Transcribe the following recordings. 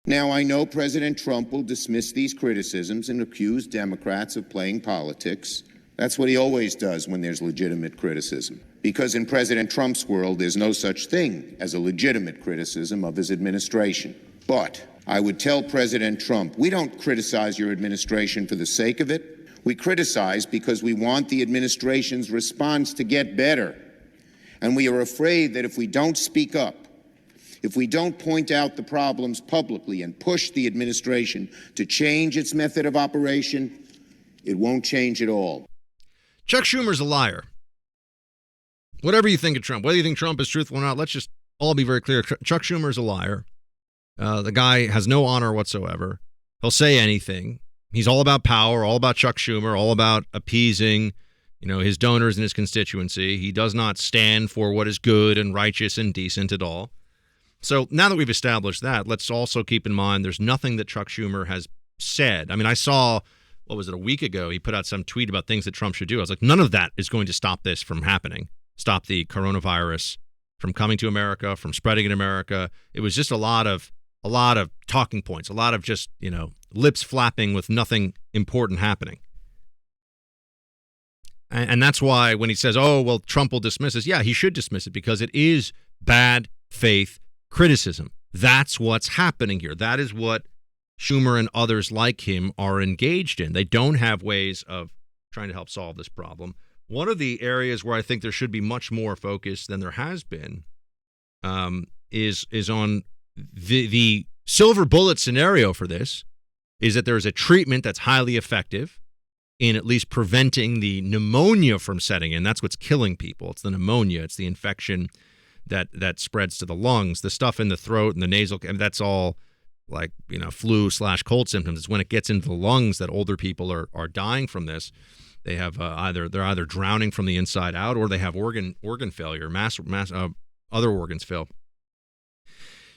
Now, I know President Trump will dismiss these criticisms and accuse Democrats of playing politics. That's what he always does when there's legitimate criticism. Because in President Trump's world, there's no such thing as a legitimate criticism of his administration. But I would tell President Trump, we don't criticize your administration for the sake of it. We criticize because we want the administration's response to get better. And we are afraid that if we don't speak up, if we don't point out the problems publicly and push the administration to change its method of operation, it won't change at all. Chuck Schumer's a liar. Whatever you think of Trump, whether you think Trump is truthful or not, let's just all be very clear. Chuck Schumer's a liar. The guy has no honor whatsoever. He'll say anything. He's all about power, all about Chuck Schumer, all about appeasing, his donors and his constituency. He does not stand for what is good and righteous and decent at all. So now that we've established that, let's also keep in mind there's nothing that Chuck Schumer has said. I mean, I saw, a week ago, he put out some tweet about things that Trump should do. I was like, none of that is going to stop this from happening, stop the coronavirus from coming to America, from spreading in America. It was just a lot of talking points, a lot of just, lips flapping with nothing important happening. And that's why when he says, oh, well, Trump will dismiss this. Yeah, he should dismiss it because it is bad faith criticism. That's what's happening here. That is what Schumer and others like him are engaged in. They don't have ways of trying to help solve this problem. One of the areas where I think there should be much more focus than there has been is on the silver bullet scenario for this is that there's a treatment that's highly effective in at least preventing the pneumonia from setting in. That's what's killing people. It's the pneumonia. It's the infection that spreads to the lungs. The stuff in the throat and the nasal, that's all like, flu/cold symptoms. It's when it gets into the lungs that older people are dying from this. They have they're either drowning from the inside out or they have organ failure, other organs fail.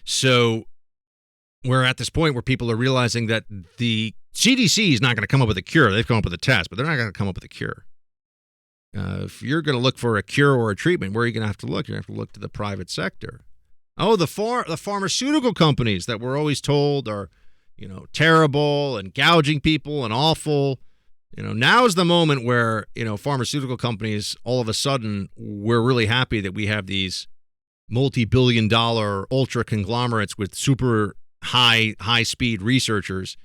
So we're at this point where people are realizing that the CDC is not going to come up with a cure. They've come up with a test, but they're not going to come up with a cure. If you're going to look for a cure or a treatment, where are you going to have to look? You're going to have to look to the private sector. Oh, the pharmaceutical companies that we're always told are, terrible and gouging people and awful. Now is the moment where, pharmaceutical companies, all of a sudden, we're really happy that we have these multi-billion-dollar ultra conglomerates with super high-speed researchers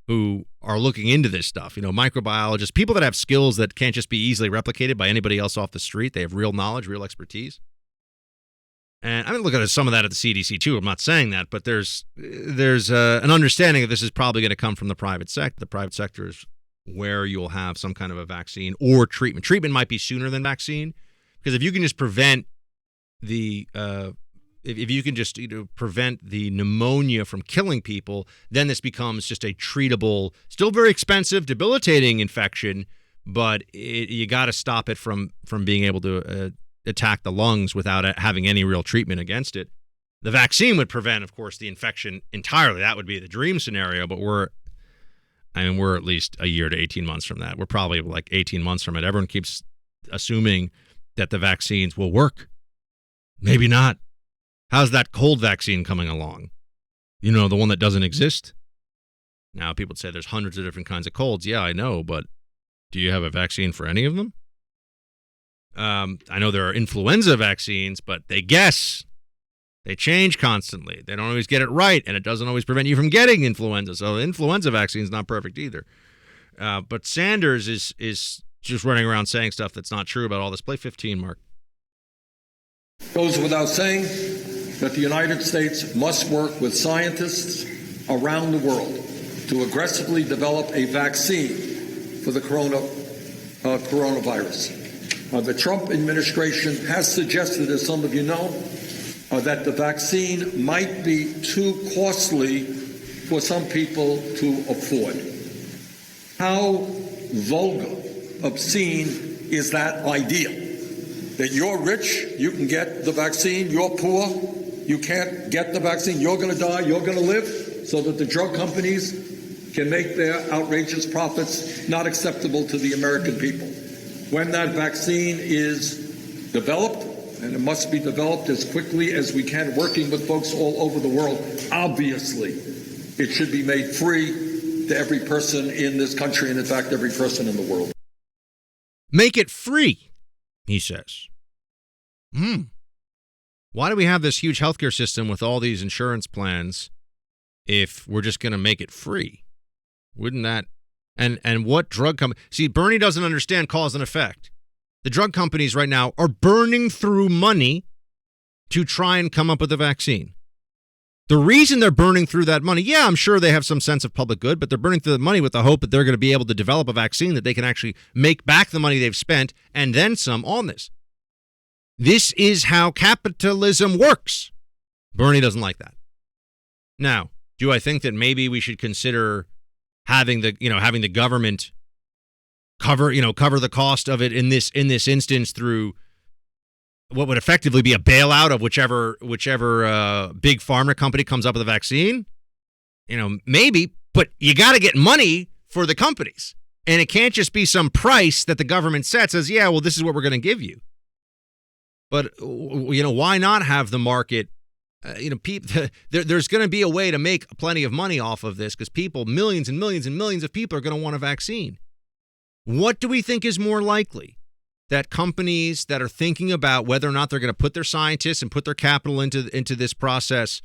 who are looking into this stuff, microbiologists, people that have skills that can't just be easily replicated by anybody else off the street. They have real knowledge, real expertise. And I'm looking at some of that at the CDC too. I'm not saying that, but there's an understanding that this is probably going to come from the private sector. The private sector is where you'll have some kind of a vaccine or treatment. Treatment might be sooner than vaccine, because if you can just prevent the prevent the pneumonia from killing people, then this becomes just a treatable, still very expensive, debilitating infection, but you got to stop it from being able to attack the lungs without having any real treatment against it. The vaccine would prevent, of course, the infection entirely. That would be the dream scenario, but we're at least a year to 18 months from that. We're probably like 18 months from it. Everyone keeps assuming that the vaccines will work. Maybe not. How's that cold vaccine coming along? The one that doesn't exist? Now, people would say there's hundreds of different kinds of colds. Yeah, I know, but do you have a vaccine for any of them? I know there are influenza vaccines, but they guess. They change constantly. They don't always get it right, and it doesn't always prevent you from getting influenza. So the influenza vaccine is not perfect either. But Sanders is just running around saying stuff that's not true about all this. Play 15, Mark. Goes without saying that the United States must work with scientists around the world to aggressively develop a vaccine for the coronavirus. The Trump administration has suggested, as some of you know, that the vaccine might be too costly for some people to afford. How vulgar, obscene is that idea? That you're rich, you can get the vaccine, you're poor, you can't get the vaccine, you're going to die, you're going to live, so that the drug companies can make their outrageous profits not acceptable to the American people. When that vaccine is developed, and it must be developed as quickly as we can, working with folks all over the world, obviously, It should be made free to every person in this country and, in fact, every person in the world. Make it free, he says. Why do we have this huge healthcare system with all these insurance plans if we're just going to make it free? Wouldn't that... And what drug company... See, Bernie doesn't understand cause and effect. The drug companies right now are burning through money to try and come up with a vaccine. The reason they're burning through that money, yeah, I'm sure they have some sense of public good, but they're burning through the money with the hope that they're going to be able to develop a vaccine that they can actually make back the money they've spent and then some on this. This is how capitalism works. Bernie doesn't like that. Now, do I think that maybe we should consider having the government cover the cost of it in this instance through what would effectively be a bailout of whichever big pharma company comes up with a vaccine? Maybe, but you got to get money for the companies. And it can't just be some price that the government sets as, yeah, well, this is what we're going to give you. But, why not have the market, there's going to be a way to make plenty of money off of this because people, millions and millions and millions of people are going to want a vaccine. What do we think is more likely? That companies that are thinking about whether or not they're going to put their scientists and put their capital into this process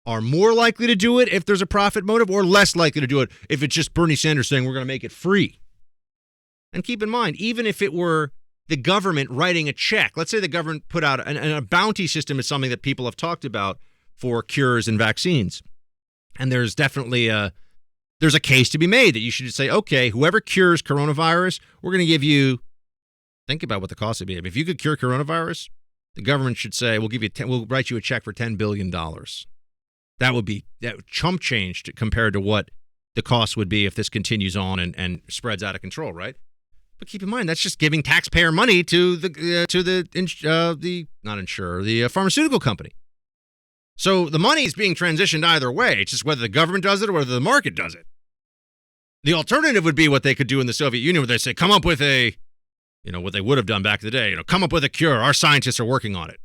are more likely to do it if there's a profit motive or less likely to do it if it's just Bernie Sanders saying we're going to make it free? And keep in mind, even if it were the government writing a check, let's say the government put out a bounty system is something that people have talked about for cures and vaccines. And there's definitely there's a case to be made that you should say, okay, whoever cures coronavirus, we're going to give you, think about what the cost would be. If you could cure coronavirus, the government should say, we'll write you a check for $10 billion. That would chump change compared to what the cost would be if this continues on and spreads out of control, right? But keep in mind, that's just giving taxpayer money to the pharmaceutical company. So the money is being transitioned either way. It's just whether the government does it or whether the market does it. The alternative would be what they could do in the Soviet Union, where they say, come up with what they would have done back in the day, come up with a cure. Our scientists are working on it.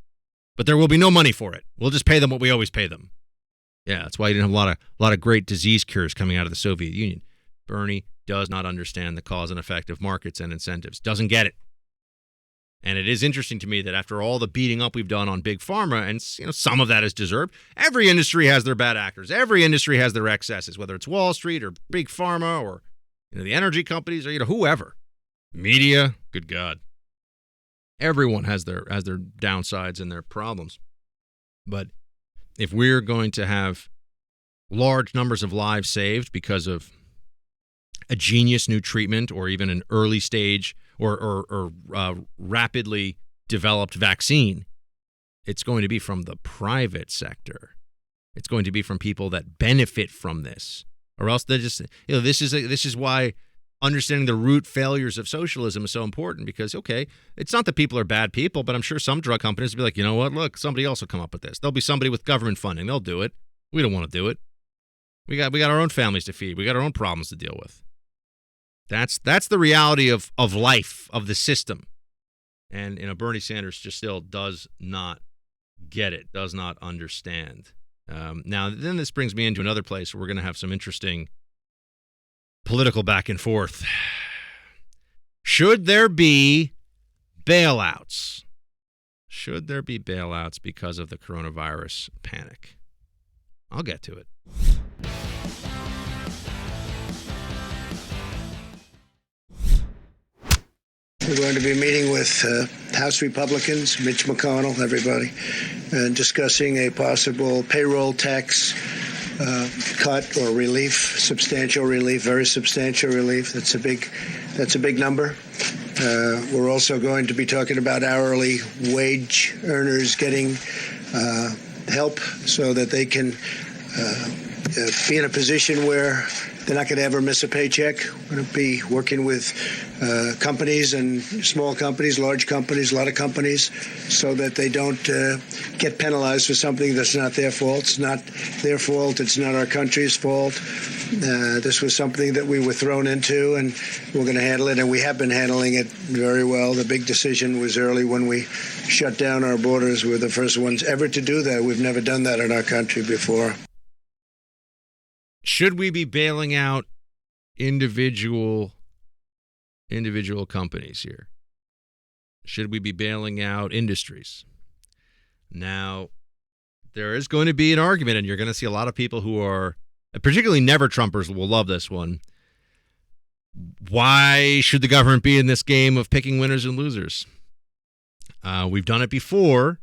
But there will be no money for it. We'll just pay them what we always pay them. Yeah, that's why you didn't have a lot of great disease cures coming out of the Soviet Union. Bernie does not understand the cause and effect of markets and incentives. Doesn't get it. And it is interesting to me that after all the beating up we've done on big pharma, and some of that is deserved, every industry has their bad actors. Every industry has their excesses, whether it's Wall Street or big pharma or the energy companies or whoever. Media, good God. Everyone has their downsides and their problems. But if we're going to have large numbers of lives saved because of a genius new treatment or even an early stage or rapidly developed vaccine, it's going to be from the private sector. It's going to be from people that benefit from this, or else they just this is why understanding the root failures of socialism is so important, because it's not that people are bad people, but I'm sure some drug companies will be like, you know what, look, somebody else will come up with this. There'll be somebody with government funding. They'll do it. We don't want to do it. We got our own families to feed. We got our own problems to deal with. That's the reality of life, of the system. And Bernie Sanders just still does not get it, does not understand. Now, then this brings me into another place where we're going to have some interesting political back and forth. Should there be bailouts? Should there be bailouts because of the coronavirus panic? I'll get to it. We're going to be meeting with House Republicans, Mitch McConnell, everybody, and discussing a possible payroll tax cut or relief, substantial relief, very substantial relief. That's a big number. We're also going to be talking about hourly wage earners getting help so that they can be in a position where they're not going to ever miss a paycheck. We're going to be working with companies and small companies, large companies, a lot of companies, so that they don't get penalized for something that's not their fault. It's not their fault. It's not our country's fault. This was something that we were thrown into, and we're going to handle it, and we have been handling it very well. The big decision was early when we shut down our borders. We were the first ones ever to do that. We've never done that in our country before. should we be bailing out individual companies here? Should we be bailing out industries? Now, there is going to be an argument, and you're going to see a lot of people who are, particularly never-Trumpers, will love this one. Why should the government be in this game of picking winners and losers? We've done it before.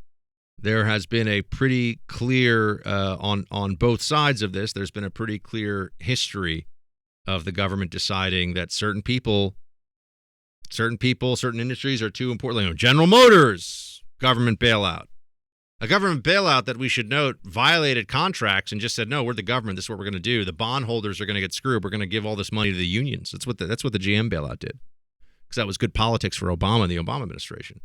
There has been a pretty clear, on both sides of this, there's been a pretty clear history of the government deciding that certain industries are too important. Like, General Motors, government bailout. A government bailout that we should note violated contracts and just said, no, we're the government. This is what we're going to do. The bondholders are going to get screwed. We're going to give all this money to the unions. That's what the GM bailout did, because that was good politics for Obama and the Obama administration.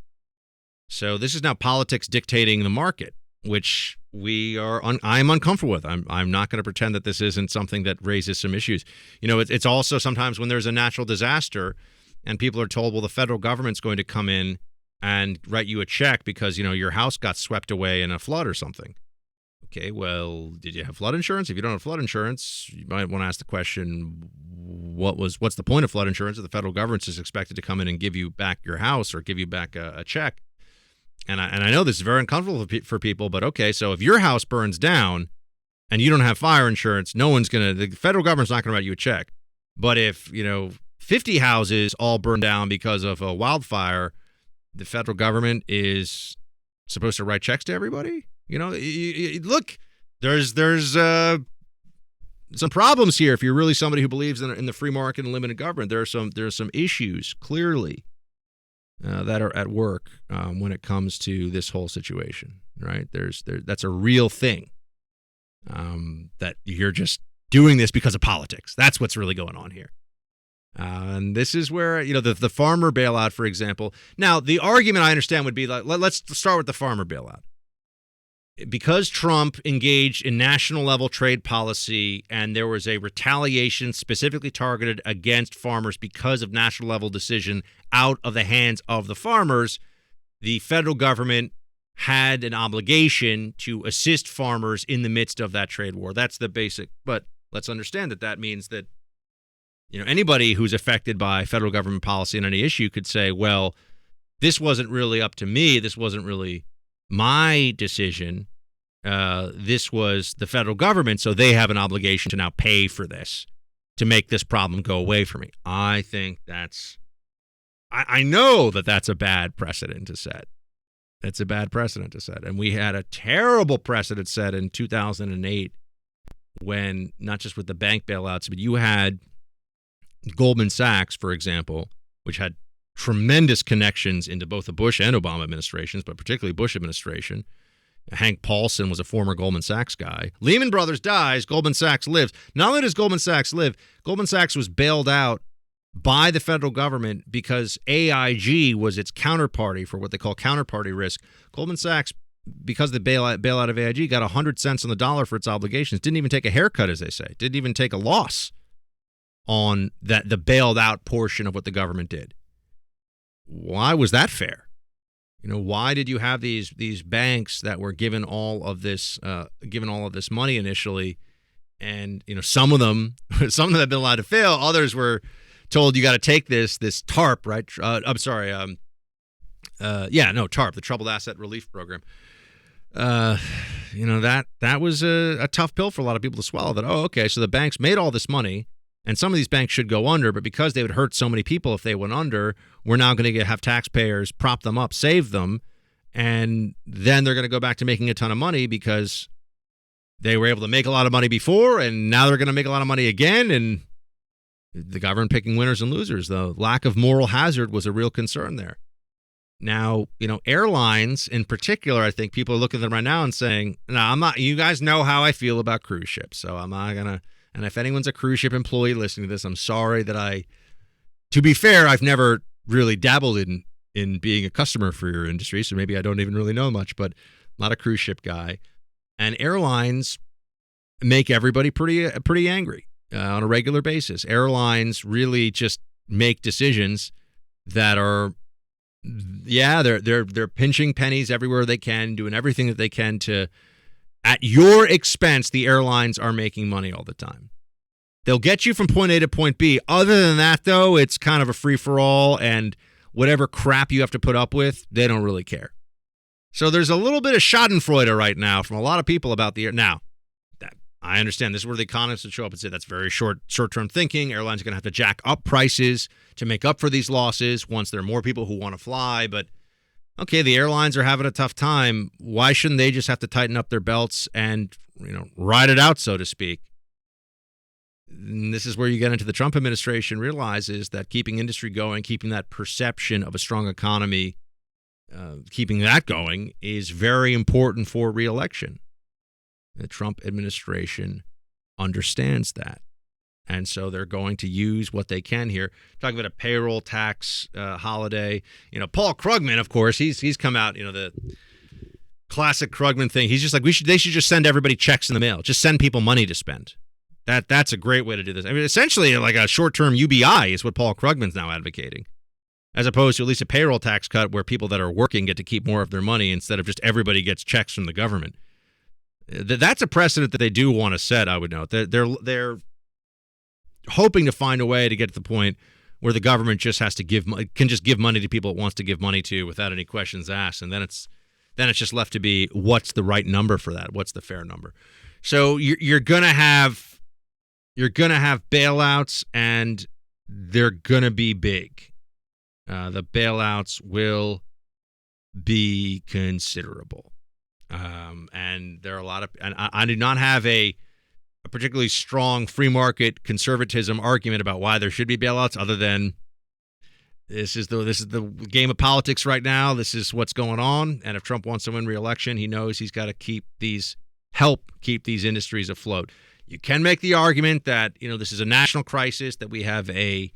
So this is now politics dictating the market, which I am uncomfortable with. I'm not going to pretend that this isn't something that raises some issues. It's also sometimes when there's a natural disaster and people are told, well, the federal government's going to come in and write you a check because, your house got swept away in a flood or something. Okay, well, did you have flood insurance? If you don't have flood insurance, you might want to ask the question, what's the point of flood insurance if the federal government is expected to come in and give you back your house or give you back a check? And I know this is very uncomfortable for people, but okay, so if your house burns down and you don't have fire insurance, the federal government's not going to write you a check. But if, 50 houses all burn down because of a wildfire, the federal government is supposed to write checks to everybody? Look, there's some problems here. If you're really somebody who believes in the free market and limited government, there's some issues clearly that are at work when it comes to this whole situation, right? That's a real thing. That you're just doing this because of politics. That's what's really going on here. And this is where, the farmer bailout, for example. Now, the argument I understand would be like, let's start with the farmer bailout. Because Trump engaged in national level trade policy and there was a retaliation specifically targeted against farmers because of national level decision out of the hands of the farmers, the federal government had an obligation to assist farmers in the midst of that trade war. That's the basic. But let's understand that means that, anybody who's affected by federal government policy on any issue could say, well, this wasn't really up to me. This wasn't really my decision. This was the federal government, so they have an obligation to now pay for this to make this problem go away from me. I think I know that's a bad precedent to set. It's a bad precedent to set. And we had a terrible precedent set in 2008 when, not just with the bank bailouts, but you had Goldman Sachs, for example, which had tremendous connections into both the Bush and Obama administrations, but particularly Bush administration. Hank Paulson was a former Goldman Sachs guy. Lehman Brothers dies, Goldman Sachs lives. Not only does Goldman Sachs live, Goldman Sachs was bailed out by the federal government because AIG was its counterparty for what they call counterparty risk. Goldman Sachs, because of the bailout of AIG, got 100 cents on the dollar for its obligations. Didn't even take a haircut, as they say. Didn't even take a loss on the bailed out portion of what the government did. Why was that fair? Why did you have these banks that were given all of this money initially, and some of them have been allowed to fail. Others were told you got to take this TARP, right? TARP, the Troubled Asset Relief Program. That was a tough pill for a lot of people to swallow. That okay, so the banks made all this money. And some of these banks should go under, but because they would hurt so many people if they went under, we're now going to have taxpayers prop them up, save them, and then they're going to go back to making a ton of money because they were able to make a lot of money before, and now they're going to make a lot of money again, and the government picking winners and losers. The lack of moral hazard was a real concern there. Now, airlines in particular, I think people are looking at them right now and saying, no, I'm not, you guys know how I feel about cruise ships, so I'm not going to. And if anyone's a cruise ship employee listening to this, I'm sorry that to be fair, I've never really dabbled in being a customer for your industry, so maybe I don't even really know much, but I'm not a cruise ship guy. And airlines make everybody pretty angry on a regular basis. Airlines really just make decisions that are, they're pinching pennies everywhere they can, doing everything that they can to, at your expense, the airlines are making money all the time. They'll get you from point A to point B. Other than that, though, it's kind of a free-for-all, and whatever crap you have to put up with, they don't really care. So there's a little bit of schadenfreude right now from a lot of people about the air. Now, I understand this is where the economists would show up and say that's very short-term thinking. Airlines are going to have to jack up prices to make up for these losses once there are more people who want to fly. But, okay, the airlines are having a tough time. Why shouldn't they just have to tighten up their belts and, ride it out, so to speak? And this is where you get into the Trump administration realizes that keeping industry going, keeping that perception of a strong economy, keeping that going is very important for re-election. The Trump administration understands that. And so they're going to use what they can here. Talking about a payroll tax holiday. Paul Krugman, of course, he's come out, the classic Krugman thing. He's just like, they should just send everybody checks in the mail. Just send people money to spend. That's a great way to do this. I mean, essentially like a short-term UBI is what Paul Krugman's now advocating, as opposed to at least a payroll tax cut where people that are working get to keep more of their money instead of just everybody gets checks from the government. That's a precedent that they do want to set, I would note. They're hoping to find a way to get to the point where the government just has to can just give money to people it wants to give money to without any questions asked, and then it's just left to be what's the right number for that? What's the fair number? So you're gonna have bailouts, and they're gonna be big. The bailouts will be considerable. And there are a lot of, and I do not have a particularly strong free market conservatism argument about why there should be bailouts, other than this is the game of politics right now. This is what's going on. And if Trump wants to win re-election, he knows he's got to help keep these industries afloat. You can make the argument that, this is a national crisis, that we have a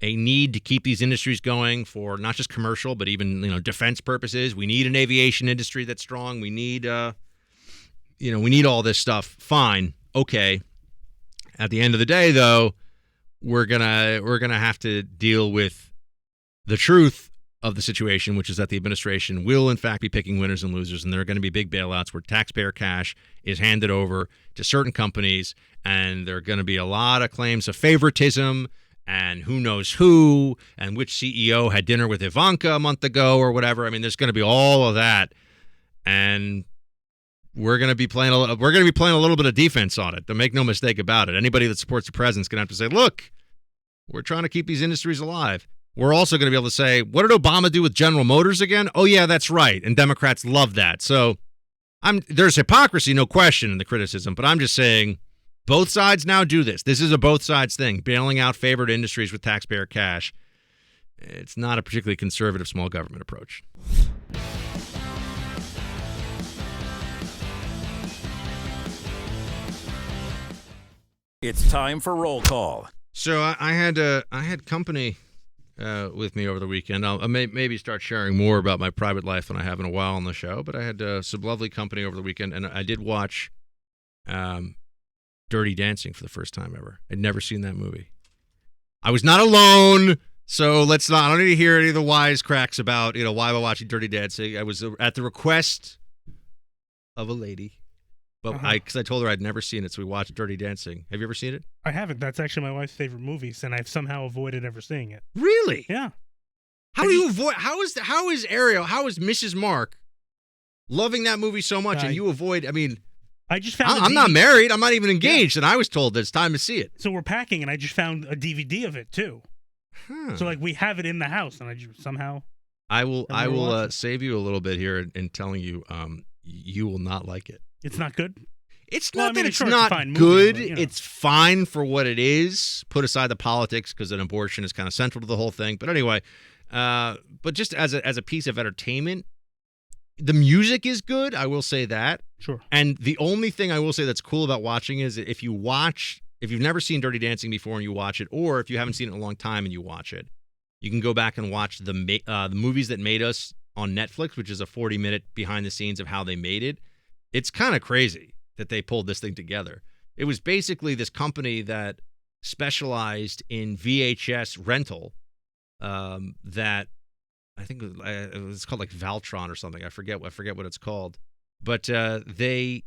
need to keep these industries going for not just commercial, but even, defense purposes. We need an aviation industry that's strong. We need, we need all this stuff. Fine. Okay. At the end of the day, though, we're going to have to deal with the truth of the situation, which is that the administration will, in fact, be picking winners and losers, and there are going to be big bailouts where taxpayer cash is handed over to certain companies, and there are going to be a lot of claims of favoritism and who knows who, and which CEO had dinner with Ivanka a month ago or whatever. I mean, there's going to be all of that, and we're going to be playing a little bit of defense on it. To make no mistake about it, anybody that supports the president's going to have to say, "Look, we're trying to keep these industries alive." We're also going to be able to say, "What did Obama do with General Motors again?" Oh yeah, that's right, and Democrats love that. So, there's hypocrisy, no question, in the criticism, but I'm just saying, both sides now do this. This is a both sides thing, bailing out favored industries with taxpayer cash. It's not a particularly conservative small government approach. It's time for roll call. So I had company with me over the weekend. I'll maybe start sharing more about my private life than I have in a while on the show, but I had some lovely company over the weekend, and I did watch Dirty Dancing for the first time ever. I'd never seen that movie. I was not alone, so I don't need to hear any of the wisecracks about, why am I watching Dirty Dancing. I was at the request of a lady, but because I told her I'd never seen it, so we watched Dirty Dancing. Have you ever seen it? I haven't. That's actually my wife's favorite movies, and I've somehow avoided ever seeing it. Really? Yeah. How do you avoid? How is Mrs. Mark loving that movie so much, and you avoid? I mean, I just found. I'm not married. I'm not even engaged, and I was told that it's time to see it. So we're packing, and I just found a DVD of it too. So we have it in the house, and I just somehow. I will save you a little bit here in telling you, you will not like it. It's not good. It's not that it's not good. It's fine for what it is. Put aside the politics, because an abortion is kind of central to the whole thing. But anyway, but just as a piece of entertainment, the music is good. I will say that. Sure. And the only thing I will say that's cool about watching is if you've never seen Dirty Dancing before and you watch it, or if you haven't seen it in a long time and you watch it, you can go back and watch the Movies That Made Us on Netflix, which is a 40-minute behind the scenes of how they made it. It's kind of crazy that they pulled this thing together. It was basically this company that specialized in VHS rental that I think it was called like Valtron or something. I forget what it's called. But they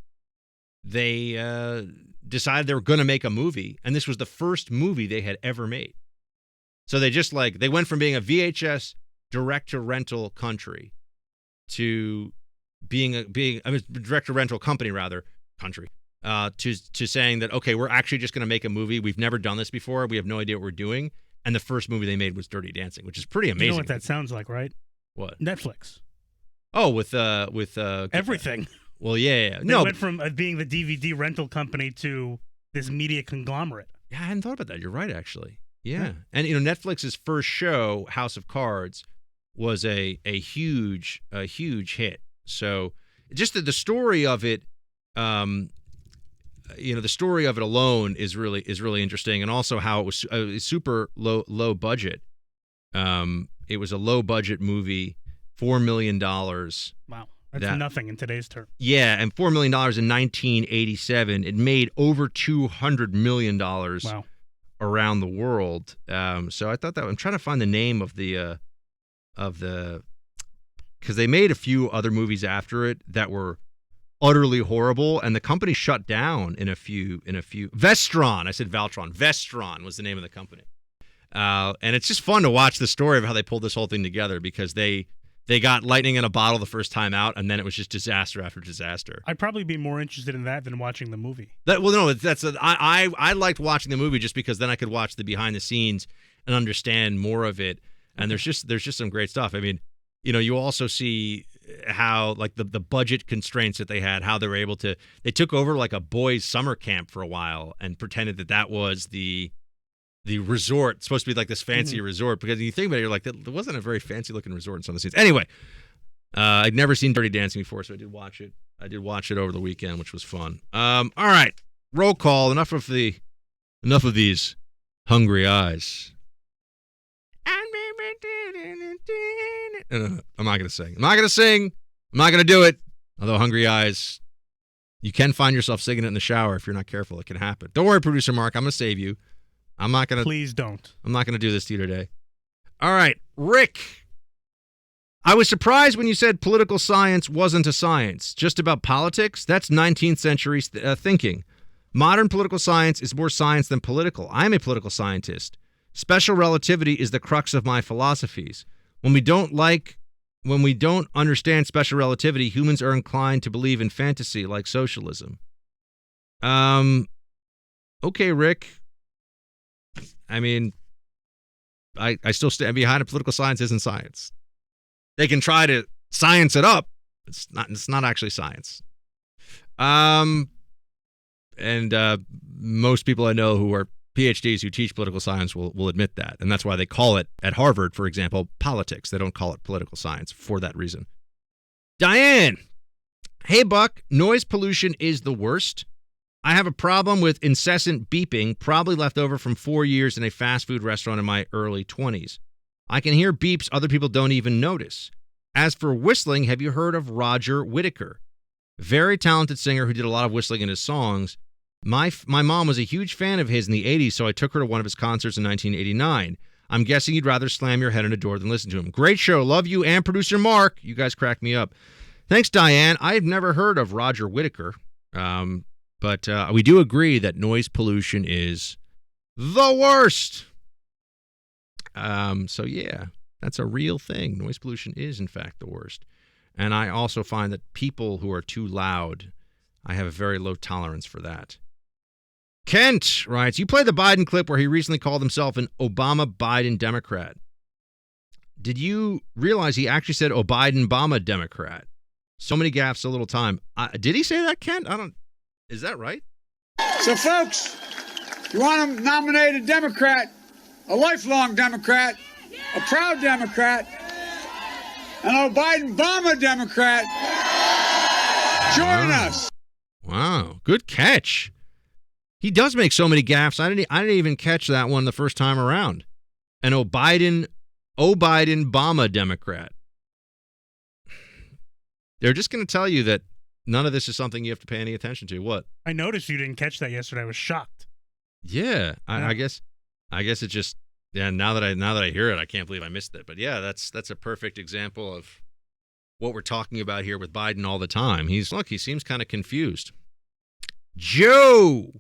decided they were going to make a movie, and this was the first movie they had ever made. So they just they went from being a VHS direct-to-rental country to being direct-to-rental company to saying that, okay, we're actually just going to make a movie. We've never done this before. We have no idea what we're doing. And the first movie they made was Dirty Dancing, which is pretty amazing. You know what that sounds like, right? What? Netflix. Oh, with everything. Well, yeah. They went from being the DVD rental company to this media conglomerate. Yeah, I hadn't thought about that. You're right, actually. Yeah. And Netflix's first show, House of Cards, was a huge hit. So just the story of it, the story of it alone is really interesting, and also how it was super low budget. It was a low budget movie, $4 million. Wow, that's nothing in today's terms. Yeah, and $4 million in 1987. It made over $200 million. Wow. Around the world. So I thought that I'm trying to find the name of the because they made a few other movies after it that were utterly horrible, and the company shut down in a few. Vestron, I said Valtron. Vestron was the name of the company. And it's just fun to watch the story of how they pulled this whole thing together, because they got lightning in a bottle the first time out, and then it was just disaster after disaster. I'd probably be more interested in that than watching the movie. I liked watching the movie just because then I could watch the behind the scenes and understand more of it. And there's just some great stuff. I mean, you also see how the budget constraints that they had, how they were able to. They took over like a boys' summer camp for a while and pretended that was the resort. It's supposed to be like this fancy resort, because you think about it, you're like, that wasn't a very fancy looking resort in some of the scenes. Anyway, I'd never seen Dirty Dancing before, so I did watch it. I did watch it over the weekend, which was fun. All right, roll call. Enough of these hungry eyes. I'm not gonna sing. I'm not gonna do it. Although hungry eyes, you can find yourself singing it in the shower if you're not careful. It can happen. Don't worry, producer Mark. I'm gonna save you. Please don't. I'm not going to do this to you today. All right, Rick. I was surprised when you said political science wasn't a science, just about politics. That's 19th century thinking. Modern political science is more science than political. I'm a political scientist. Special relativity is the crux of my philosophies. When we don't understand special relativity, humans are inclined to believe in fantasy like socialism. Okay, Rick. I mean, I still stand behind it. Political science isn't science. They can try to science it up. It's not actually science. And most people I know who are PhDs who teach political science will admit that. And that's why they call it, at Harvard, for example, politics. They don't call it political science for that reason. Diane. Hey, Buck. Noise pollution is the worst. I have a problem with incessant beeping, probably left over from 4 years in a fast food restaurant in my early 20s. I can hear beeps other people don't even notice. As for whistling, have you heard of Roger Whittaker? Very talented singer who did a lot of whistling in his songs. My mom was a huge fan of his in the 80s, so I took her to one of his concerts in 1989. I'm guessing you'd rather slam your head on a door than listen to him. Great show. Love you and producer Mark. You guys crack me up. Thanks, Diane. I've never heard of Roger Whittaker. But we do agree that noise pollution is the worst. So, yeah, that's a real thing. Noise pollution is, in fact, the worst. And I also find that people who are too loud, I have a very low tolerance for that. Kent writes, you played the Biden clip where he recently called himself an Obama-Biden Democrat. Did you realize he actually said Biden-Bama Democrat? So many gaffes, so little time. Did he say that, Kent? Is that right? So, folks, you want to nominate a Democrat, a lifelong Democrat, a proud Democrat, an Biden-Bama Democrat. Join us. Wow, good catch. He does make so many gaffes. I didn't even catch that one the first time around. An Biden-Bama Democrat. They're just going to tell you that none of this is something you have to pay any attention to. What? I noticed you didn't catch that yesterday. I was shocked. Yeah, I guess it just now that I hear it, I can't believe I missed it. But yeah, that's a perfect example of what we're talking about here with Biden all the time. He seems kind of confused. Joe,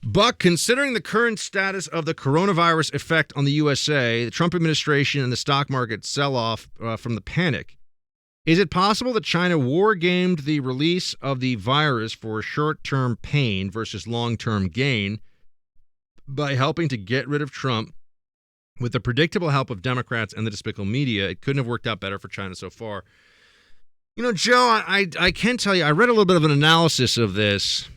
Buck, considering the current status of the coronavirus effect on the USA, the Trump administration, and the stock market sell-off from the panic, is it possible that China war-gamed the release of the virus for short-term pain versus long-term gain by helping to get rid of Trump with the predictable help of Democrats and the despicable media? It couldn't have worked out better for China so far. You know, Joe, I can tell you, I read a little bit of an analysis of this,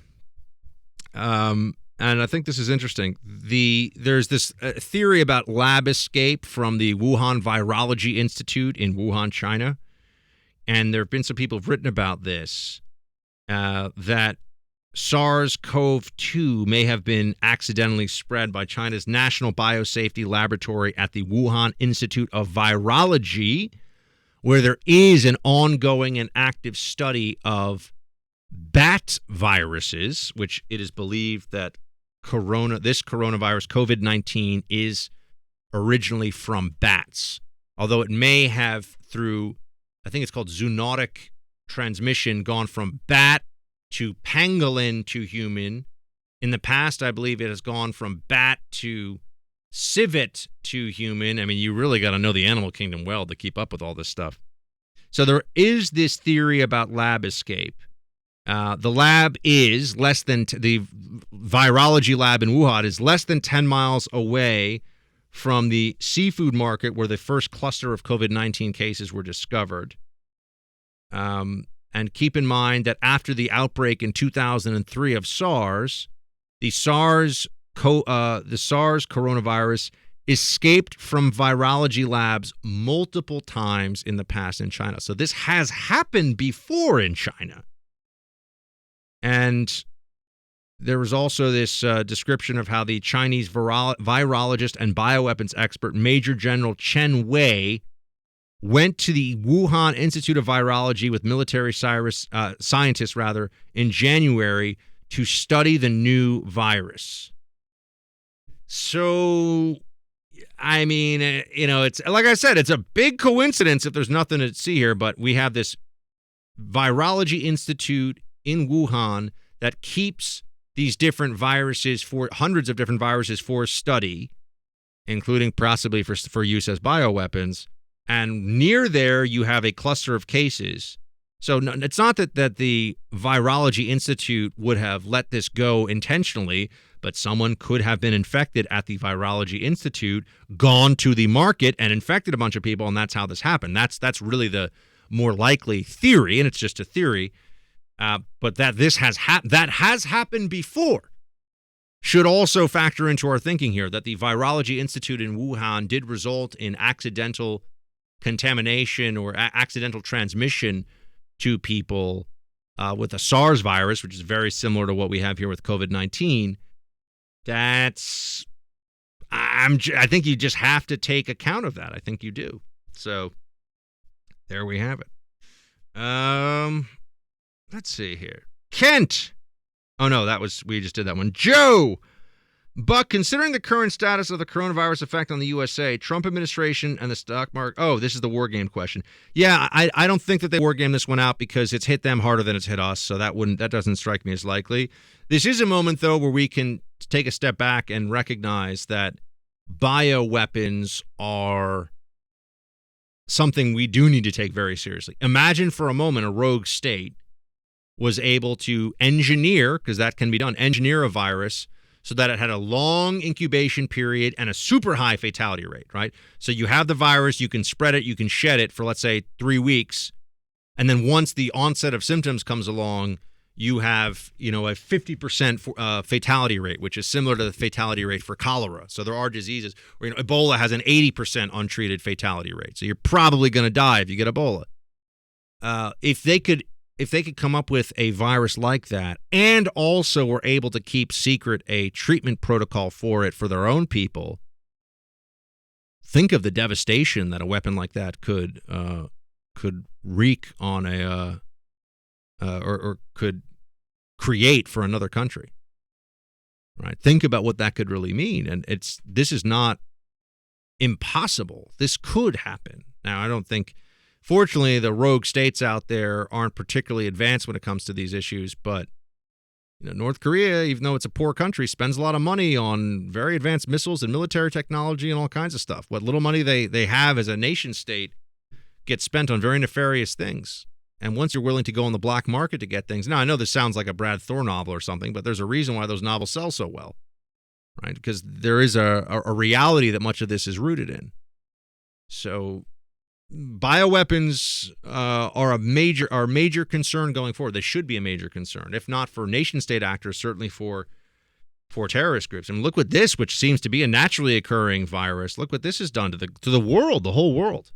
and I think this is interesting. There's this theory about lab escape from the Wuhan Virology Institute in Wuhan, China. And there have been some people who've written about this, that SARS-CoV-2 may have been accidentally spread by China's National Biosafety Laboratory at the Wuhan Institute of Virology, where there is an ongoing and active study of bat viruses, which it is believed that this coronavirus, COVID-19, is originally from bats, although it may have, through, I think it's called zoonotic transmission, gone from bat to pangolin to human. In the past, I believe it has gone from bat to civet to human. I mean, you really got to know the animal kingdom well to keep up with all this stuff. So there is this theory about lab escape. The lab is the virology lab in Wuhan is less than 10 miles away from the seafood market where the first cluster of COVID-19 cases were discovered. And keep in mind that after the outbreak in 2003 of SARS, the SARS coronavirus escaped from virology labs multiple times in the past in China. So this has happened before in China. And there was also this description of how the Chinese virologist and bioweapons expert Major General Chen Wei went to the Wuhan Institute of Virology with military scientists in January to study the new virus. So, I mean, it's like I said, it's a big coincidence if there's nothing to see here, but we have this virology institute in Wuhan that keeps these different viruses, for hundreds of different viruses, for study, including possibly for use as bioweapons. And near there, you have a cluster of cases. So it's not that the Virology Institute would have let this go intentionally, but someone could have been infected at the Virology Institute, gone to the market and infected a bunch of people, and that's how this happened. That's really the more likely theory, and it's just a theory. But that has happened before should also factor into our thinking here, that the Virology Institute in Wuhan did result in accidental contamination or accidental transmission to people with a SARS virus, which is very similar to what we have here with COVID-19. I think you just have to take account of that. I think you do. So there we have it. Let's see here. Kent. Oh, no, we just did that one. Joe. But considering the current status of the coronavirus effect on the USA, Trump administration and the stock market. Oh, this is the war game question. Yeah, I don't think that they war game this one out because it's hit them harder than it's hit us. So that doesn't strike me as likely. This is a moment, though, where we can take a step back and recognize that bioweapons are something we do need to take very seriously. Imagine for a moment a rogue state was able to engineer, because that can be done, engineer a virus so that it had a long incubation period and a super high fatality rate, right? So you have the virus, you can spread it, you can shed it for, let's say, 3 weeks. And then once the onset of symptoms comes along, you have, a 50% fatality rate, which is similar to the fatality rate for cholera. So there are diseases where, Ebola has an 80% untreated fatality rate. So you're probably going to die if you get Ebola. If they could come up with a virus like that and also were able to keep secret a treatment protocol for it for their own people, think of the devastation that a weapon like that could wreak on or could create for another country. Right? Think about what that could really mean. And this is not impossible. This could happen. Now, I don't think, fortunately, the rogue states out there aren't particularly advanced when it comes to these issues, but North Korea, even though it's a poor country, spends a lot of money on very advanced missiles and military technology and all kinds of stuff. What little money they have as a nation state gets spent on very nefarious things. And once you're willing to go on the black market to get things, now I know this sounds like a Brad Thor novel or something, but there's a reason why those novels sell so well, right? Because there is a reality that much of this is rooted in. So bioweapons are a major concern going forward. They should be a major concern, if not for nation-state actors, certainly for terrorist groups. And look what this, which seems to be a naturally occurring virus, look what this has done to the world, the whole world.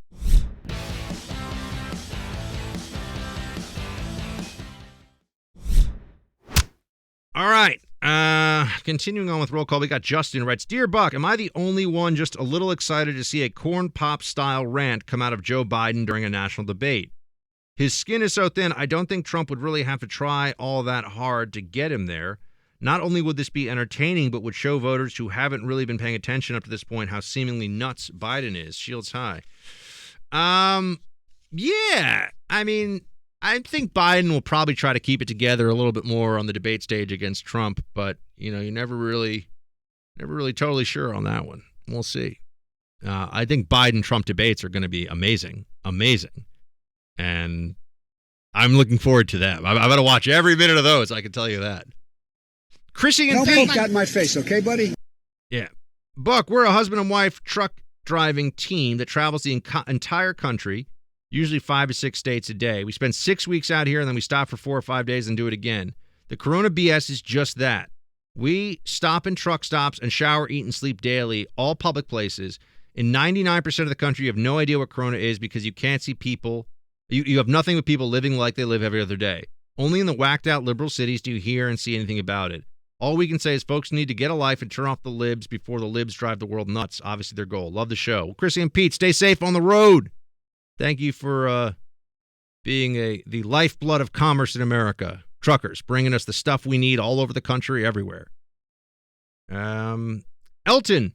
All right. Continuing on with roll call, we got Justin who writes, Dear Buck, am I the only one just a little excited to see a corn pop style rant come out of Joe Biden during a national debate? His skin is so thin, I don't think Trump would really have to try all that hard to get him there. Not only would this be entertaining, but would show voters who haven't really been paying attention up to this point how seemingly nuts Biden is. Shields high. Yeah, I mean, I think Biden will probably try to keep it together a little bit more on the debate stage against Trump, but you're never really totally sure on that one. We'll see. I think Biden-Trump debates are going to be amazing, and I'm looking forward to them. I'm going to watch every minute of those. I can tell you that. Chrissy and Don't poke that in my face, okay, buddy? Yeah, Buck, we're a husband and wife truck driving team that travels the entire country. Usually 5 to 6 states a day. We spend 6 weeks out here, and then we stop for 4 or 5 days and do it again. The Corona BS is just that. We stop in truck stops and shower, eat, and sleep daily, all public places. In 99% of the country, you have no idea what Corona is because you can't see people. You have nothing but people living like they live every other day. Only in the whacked-out liberal cities do you hear and see anything about it. All we can say is folks need to get a life and turn off the libs before the libs drive the world nuts. Obviously, their goal. Love the show. Well, Chrissy and Pete, stay safe on the road. Thank you for being the lifeblood of commerce in America. Truckers, bringing us the stuff we need all over the country, everywhere. Elton,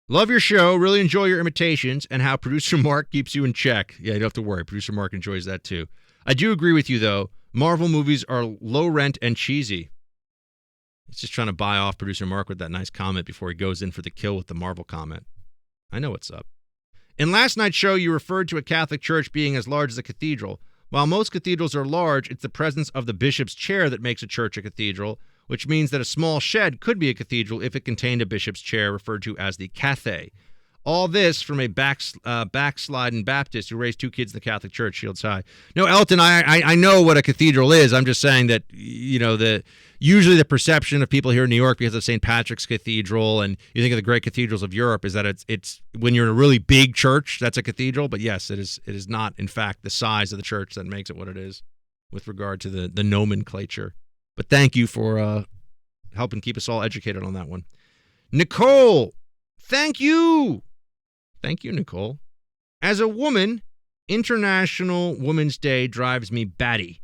love your show. Really enjoy your imitations and how producer Mark keeps you in check. Yeah, you don't have to worry. Producer Mark enjoys that too. I do agree with you, though. Marvel movies are low rent and cheesy. He's just trying to buy off producer Mark with that nice comment before he goes in for the kill with the Marvel comment. I know what's up. In last night's show, you referred to a Catholic church being as large as a cathedral. While most cathedrals are large, it's the presence of the bishop's chair that makes a church a cathedral, which means that a small shed could be a cathedral if it contained a bishop's chair, referred to as the cathe. All this from a backsliding Baptist who raised 2 kids in the Catholic Church, Shields High. No, Elton, I know what a cathedral is. I'm just saying that, usually the perception of people here in New York because of St. Patrick's Cathedral and you think of the great cathedrals of Europe is that it's when you're in a really big church, that's a cathedral. But yes, it is not, in fact, the size of the church that makes it what it is with regard to the nomenclature. But thank you for helping keep us all educated on that one. Nicole, thank you. Thank you, Nicole. As a woman, International Women's Day drives me batty.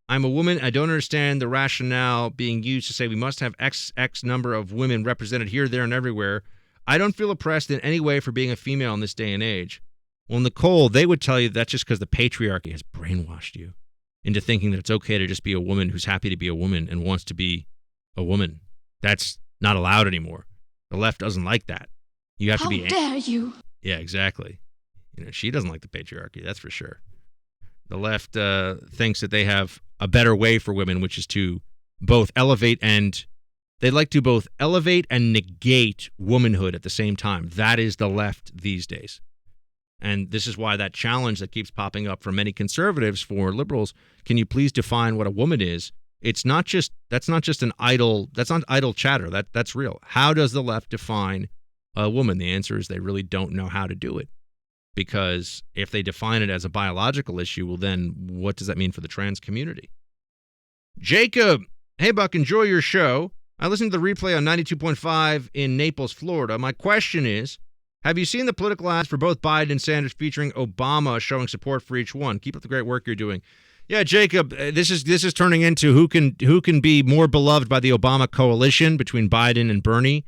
I'm a woman. I don't understand the rationale being used to say we must have X number of women represented here, there, and everywhere. I don't feel oppressed in any way for being a female in this day and age. Well, Nicole, they would tell you that's just because the patriarchy has brainwashed you into thinking that it's okay to just be a woman who's happy to be a woman and wants to be a woman. That's not allowed anymore. The left doesn't like that. You have to be. How dare you? Yeah, exactly. She doesn't like the patriarchy, that's for sure. The left thinks that they have a better way for women, which is to both elevate and they'd like to both elevate and negate womanhood at the same time. That is the left these days. And this is why that challenge that keeps popping up for many conservatives, for liberals, can you please define what a woman is? That's not just idle chatter. That's real. How does the left define a woman? The answer is they really don't know how to do it. Because if they define it as a biological issue, well, then what does that mean for the trans community? Jacob, hey, Buck, enjoy your show. I listened to the replay on 92.5 in Naples, Florida. My question is, have you seen the political ads for both Biden and Sanders featuring Obama showing support for each one? Keep up the great work you're doing. Yeah, Jacob, this is turning into who can be more beloved by the Obama coalition between Biden and Bernie.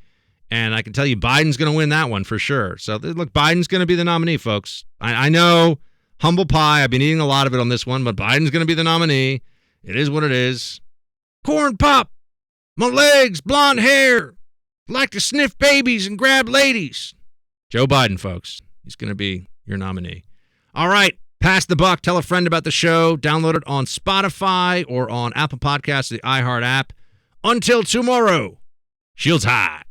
And I can tell you Biden's going to win that one for sure. So, look, Biden's going to be the nominee, folks. I know, humble pie. I've been eating a lot of it on this one, but Biden's going to be the nominee. It is what it is. Corn pop. My legs, blonde hair, like to sniff babies and grab ladies. Joe Biden, folks. He's going to be your nominee. All right. Pass the buck. Tell a friend about the show. Download it on Spotify or on Apple Podcasts, the iHeart app. Until tomorrow, shields high.